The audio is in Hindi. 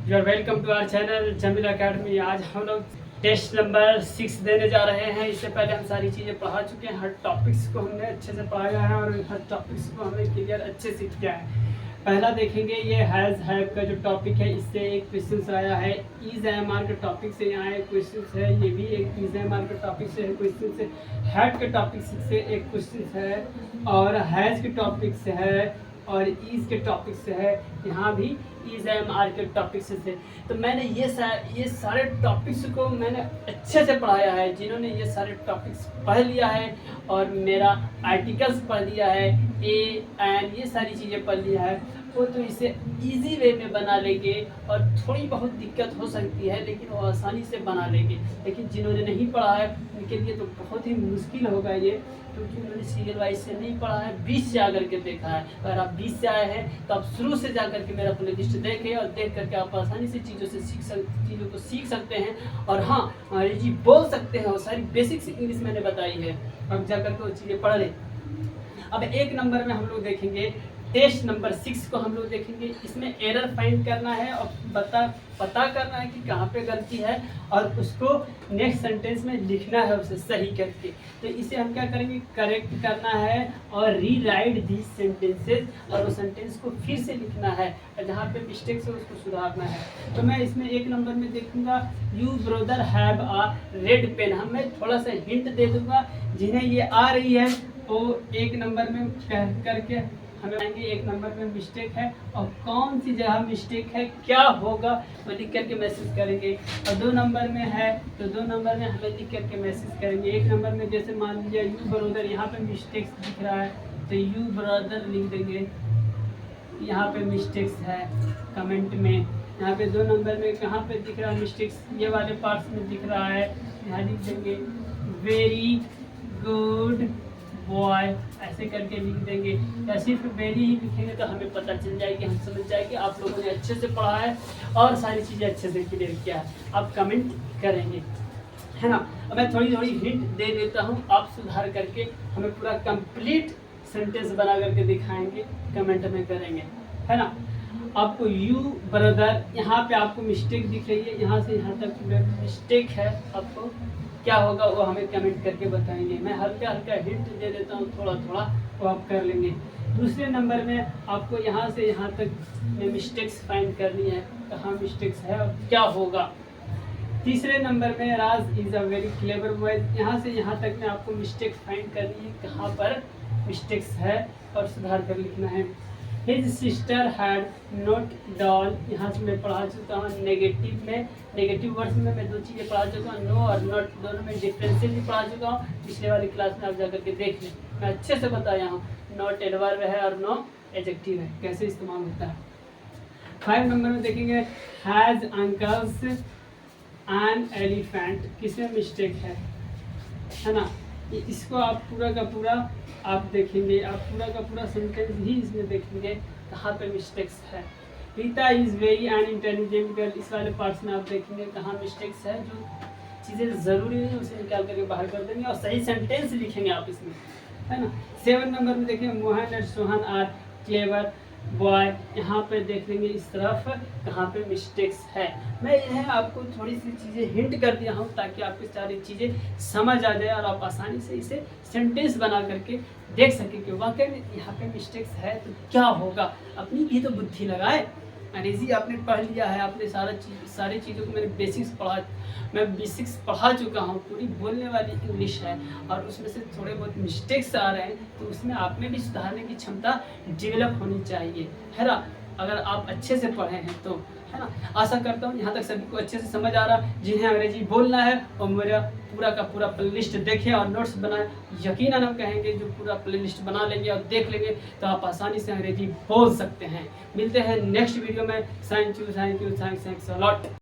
You are welcome to our channel Jameel academy. आज हम लोग टेस्ट नंबर 6 देने जा रहे हैं। इससे पहले हम सारी चीज़ें पढ़ा चुके हैं, हर टॉपिक्स को हमने अच्छे से पढ़ाया है और हर टॉपिक्स को हमने क्लियर अच्छे से किया है। पहला देखेंगे ये हैज़ हैव का जो टॉपिक है, इससे एक क्वेश्चन आया है। इज एम आर के टॉपिक से यहाँ एक क्वेश्चन है, ये भी एक इज एम आर के टॉपिक से है क्वेश्चन से। हैड के टॉपिक से एक क्वेश्चन है और हैज़ के टॉपिक से है और इज के टॉपिक से है। यहाँ भी इज एम आर के टॉपिक से थे। तो मैंने ये सारे टॉपिक्स को मैंने अच्छे से पढ़ाया है। जिन्होंने ये सारे टॉपिक्स पढ़ लिया है और मेरा आर्टिकल्स पढ़ लिया है, ए एंड ये सारी चीज़ें पढ़ लिया है, वो तो इसे इजी वे में बना लेंगे और थोड़ी बहुत दिक्कत हो सकती है लेकिन वो आसानी से बना लेंगे। लेकिन जिन्होंने नहीं पढ़ा है उनके लिए तो बहुत ही मुश्किल होगा ये, क्योंकि उन्होंने सीरियल वाइज से नहीं पढ़ा है, 20 से आकर के देखा है। अगर आप 20 से आए हैं तो आप शुरू से जा करके मेरा प्ले लिस्ट देखें और देख करके आप आसानी से चीज़ों को सीख सकते हैं और हाँ अंग्रेजी बोल सकते हैं। और सारी बेसिक्स इंग्लिश मैंने बताई है, अब जा करके वो चीज़ें पढ़ लें। अब एक नंबर में हम लोग देखेंगे टेस्ट नंबर 6 को हम लोग देखेंगे। इसमें एरर फाइंड करना है और पता करना है कि कहाँ पे गलती है और उसको नेक्स्ट सेंटेंस में लिखना है उसे सही करके। तो इसे हम क्या करेंगे, करेक्ट करना है और रीराइट दीज सेंटेंसेस, और वो सेंटेंस को फिर से लिखना है और जहाँ पे मिस्टेक्स है उसको सुधारना है। तो मैं इसमें एक नंबर में देखूंगा you brother have a red pen. हम मैं थोड़ा सा हिंट दे दूंगा, जिन्हें ये आ रही है वो एक नंबर में कह करके हमें आएंगे एक नंबर में मिस्टेक है और कौन सी जगह मिस्टेक है, क्या होगा, वो लिख करके मैसेज करेंगे। और 2 नंबर में है तो 2 नंबर में हमें लिख करके मैसेज करेंगे। एक नंबर में जैसे मान लीजिए यू ब्रदर, यहाँ पे मिस्टेक्स दिख रहा है तो यू ब्रदर लिख देंगे, यहाँ पे मिस्टेक्स है कमेंट में। यहाँ पे 2 नंबर में कहाँ पे दिख रहा है मिस्टेक्स, ये वाले पार्ट्स में दिख रहा है, यहाँ लिख देंगे वेरी गुड बॉय, ऐसे करके लिख देंगे। या सिर्फ वेरी ही लिखेंगे तो हमें पता चल जाएगी, हम समझ जाएंगे आप लोगों ने अच्छे से पढ़ा है और सारी चीज़ें अच्छे से क्लियर किया है। आप कमेंट करेंगे, है ना। अब मैं थोड़ी थोड़ी हिंट दे देता हूँ, आप सुधार करके हमें पूरा कंप्लीट सेंटेंस बना करके दिखाएंगे, कमेंट में करेंगे, है ना। आपको यू ब्रदर, यहाँ पे आपको मिस्टेक दिख रही है, यहाँ से यहाँ तक मिस्टेक है, आपको क्या होगा वो हमें कमेंट करके बताएंगे। मैं हल्का हल्का हिंट दे देता हूँ, थोड़ा थोड़ा वो आप कर लेंगे। दूसरे नंबर में आपको यहाँ से यहाँ तक में मिस्टेक्स फाइंड करनी है, कहाँ मिस्टेक्स है और क्या होगा। तीसरे नंबर में Raj is a very clever boy, यहाँ से यहाँ तक में आपको मिस्टेक फाइंड करनी है, कहाँ पर मिस्टेक्स है और सुधार कर लिखना है। His sister had not doll, यहाँ से मैं पढ़ा चुका हूँ। नेगेटिव में, नेगेटिव वर्ड्स में मैं 2 चीज़ें पढ़ा चुका हूँ, नो और नॉट, दोनों में डिफरेंशियल भी पढ़ा चुका हूँ। पिछले वाली क्लास में आप जाकर के देख लें, मैं अच्छे से बताया हूँ। नॉट एडवर्ब है और नो एडजेक्टिव है, कैसे इस्तेमाल होता है। 5 नंबर में देखेंगे हैज़ अंकल्स एन एलिफेंट, किसमें मिस्टेक है ना। इसको आप पूरा का पूरा आप देखेंगे, आप पूरा का पूरा सेंटेंस ही इसमें देखेंगे कहाँ पे मिस्टेक्स है। Rita is very an intelligent girl, इस वाले पार्ट्स में आप देखेंगे कहाँ मिस्टेक्स है, जो चीज़ें ज़रूरी नहीं है उसे निकाल करके बाहर कर देंगे और सही सेंटेंस लिखेंगे आप इसमें, है ना। 7 नंबर में देखेंगे मोहन और सोहन आर क्लेवर बॉय, यहाँ पे देख लेंगे इस तरफ कहाँ पे मिस्टेक्स है। मैं यह आपको थोड़ी सी चीज़ें हिंट कर दिया हूँ ताकि आपकी सारी चीज़ें समझ आ जाए और आप आसानी से इसे सेंटेंस बना करके देख सकें कि वाकई में यहाँ पे मिस्टेक्स है तो क्या होगा। अपनी भी तो बुद्धि लगाए, अंग्रेजी आपने पढ़ लिया है, आपने सारी चीज़ों को मैं बेसिक्स पढ़ा चुका हूँ। पूरी बोलने वाली इंग्लिश है और उसमें से थोड़े बहुत मिस्टेक्स आ रहे हैं तो उसमें आप में भी सुधारने की क्षमता डेवलप होनी चाहिए, है ना। अगर आप अच्छे से पढ़े हैं तो, है ना। आशा करता हूँ यहाँ तक सभी को अच्छे से समझ आ रहा है। जिन्हें अंग्रेजी बोलना है और मेरा पूरा का पूरा प्ले लिस्ट देखें और नोट्स बनाएं, यकीनन हम कहेंगे जो पूरा प्ले लिस्ट बना लेंगे और देख लेंगे तो आप आसानी से अंग्रेजी बोल सकते हैं। मिलते हैं नेक्स्ट वीडियो में। Thank you a lot.